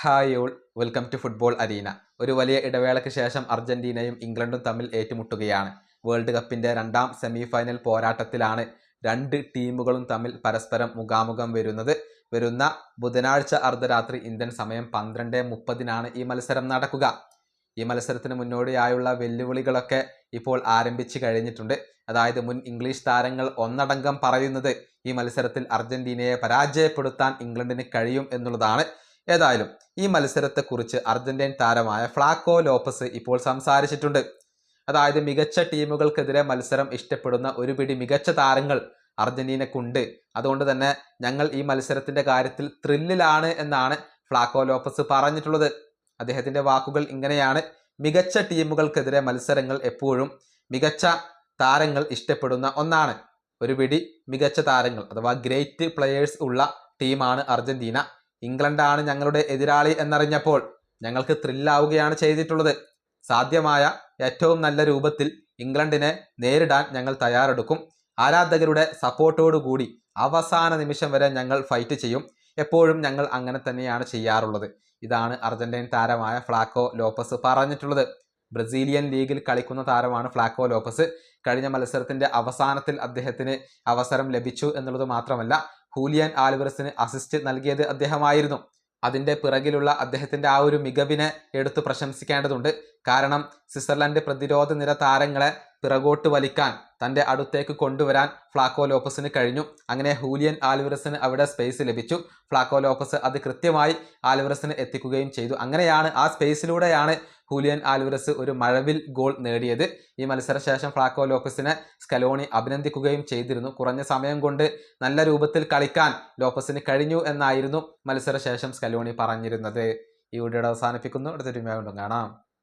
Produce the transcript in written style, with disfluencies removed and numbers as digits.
Hi all, welcome to football arena. ഒരു വലിയ ഇടവേളയ്ക്ക് ശേഷം അർജന്റീനയും ഇംഗ്ലണ്ടും തമ്മിൽ ഏറ്റുമുട്ടുകയാണ്. വേൾഡ് കപ്പിന്റെ രണ്ടാം സെമി ഫൈനൽ പോരാട്ടത്തിലാണ് രണ്ട് ടീമുകളും തമ്മിൽ പരസ്പരം മുഖാമുഖം വരുന്നത്. വരുന്ന ബുധനാഴ്ച അർദ്ധരാത്രി ഇന്ത്യൻ സമയം 12:30 ഈ മത്സരം നടക്കുക. ഈ മത്സരത്തിന് മുന്നോടിയായുള്ള വെല്ലുവിളികളൊക്കെ ഇപ്പോൾ ആരംഭിച്ചു കഴിഞ്ഞിട്ടുണ്ട്. അതായത് മുൻ ഇംഗ്ലീഷ് താരങ്ങൾ ഒന്നടങ്കം പറയുന്നത് ഈ മത്സരത്തിൽ അർജന്റീനയെ പരാജയപ്പെടുത്താൻ ഇംഗ്ലണ്ടിന് കഴിയും എന്നുള്ളതാണ്. ഏതായാലും ഈ മത്സരത്തെക്കുറിച്ച് അർജന്റീൻ താരമായ ഫ്ലാക്കോ ലോപ്പസ് ഇപ്പോൾ സംസാരിച്ചിട്ടുണ്ട്. അതായത് മികച്ച ടീമുകൾക്കെതിരെ മത്സരം ഇഷ്ടപ്പെടുന്ന ഒരു പിടി മികച്ച താരങ്ങൾ അർജന്റീനക്കുണ്ട്. അതുകൊണ്ട് തന്നെ ഞങ്ങൾ ഈ മത്സരത്തിന്റെ കാര്യത്തിൽ ത്രില്ലിലാണ് എന്നാണ് ഫ്ലാക്കോ ലോപ്പസ് പറഞ്ഞിട്ടുള്ളത്. അദ്ദേഹത്തിന്റെ വാക്കുകൾ ഇങ്ങനെയാണ്: മികച്ച ടീമുകൾക്കെതിരെ മത്സരങ്ങൾ എപ്പോഴും മികച്ച താരങ്ങൾ ഇഷ്ടപ്പെടുന്ന ഒന്നാണ്. ഒരു പിടി മികച്ച താരങ്ങൾ അഥവാ ഗ്രേറ്റ് പ്ലെയേഴ്സ് ഉള്ള ടീമാണ് അർജന്റീന. ഇംഗ്ലണ്ടാണ് ഞങ്ങളുടെ എതിരാളി എന്നറിഞ്ഞപ്പോൾ ഞങ്ങൾക്ക് ത്രില്ലാവുകയാണ് ചെയ്തിട്ടുള്ളത്. സാധ്യമായ ഏറ്റവും നല്ല രൂപത്തിൽ ഇംഗ്ലണ്ടിനെ നേരിടാൻ ഞങ്ങൾ തയ്യാറെടുക്കും. ആരാധകരുടെ സപ്പോർട്ടോടുകൂടി അവസാന നിമിഷം വരെ ഞങ്ങൾ ഫൈറ്റ് ചെയ്യും. എപ്പോഴും ഞങ്ങൾ അങ്ങനെ തന്നെയാണ് ചെയ്യാറുള്ളത്. ഇതാണ് അർജന്റീൻ താരമായ ഫ്ലാക്കോ ലോപ്പസ് പറഞ്ഞിട്ടുള്ളത്. ബ്രസീലിയൻ ലീഗിൽ കളിക്കുന്ന താരമാണ് ഫ്ലാക്കോ ലോപ്പസ്. കഴിഞ്ഞ മത്സരത്തിന്റെ അവസാനത്തിൽ അദ്ദേഹത്തിന് അവസരം ലഭിച്ചു എന്നുള്ളത് മാത്രമല്ല, ഹൂലിയൻ ആൽവറസിന് അസിസ്റ്റ് നൽകിയത് അദ്ദേഹമായിരുന്നു. അതിന്റെ പിറകിലുള്ള അദ്ദേഹത്തിന്റെ ആ ഒരു മികവിനെ എടുത്തു പ്രശംസിക്കേണ്ടതുണ്ട്. കാരണം സ്വിറ്റ്സർലൻഡ് പ്രതിരോധ നിര താരങ്ങളെ പിറകോട്ട് വലിക്കാൻ, തന്റെ അടുത്തേക്ക് കൊണ്ടുവരാൻ ഫ്ലാക്കോ ലോപ്പസിന് കഴിഞ്ഞു. അങ്ങനെ ഹൂലിയൻ ആൽവറസിന് അവിടെ സ്പേസ് ലഭിച്ചു. ഫ്ലാക്കോ ലോപ്പസ് അത് കൃത്യമായി ആൽവറസിന് എത്തിക്കുകയും ചെയ്തു. അങ്ങനെയാണ് ആ സ്പേസിലൂടെയാണ് ഹൂലിയൻ ആൽവറസ് ഒരു മഴവിൽ ഗോൾ നേടിയത്. ഈ മത്സരശേഷം ഫ്ലാക്കോ ലോപ്പസിനെ സ്കലോണി അഭിനന്ദിക്കുകയും ചെയ്തിരുന്നു. കുറഞ്ഞ സമയം കൊണ്ട് നല്ല രൂപത്തിൽ കളിക്കാൻ ലോപ്പസിന് കഴിഞ്ഞു എന്നായിരുന്നു മത്സരശേഷം സ്കലോണി പറഞ്ഞിരുന്നത്. ഈ വീഡിയോ അവസാനിപ്പിക്കുന്നു. അടുത്തൊരു വീഡിയോ കാണാം.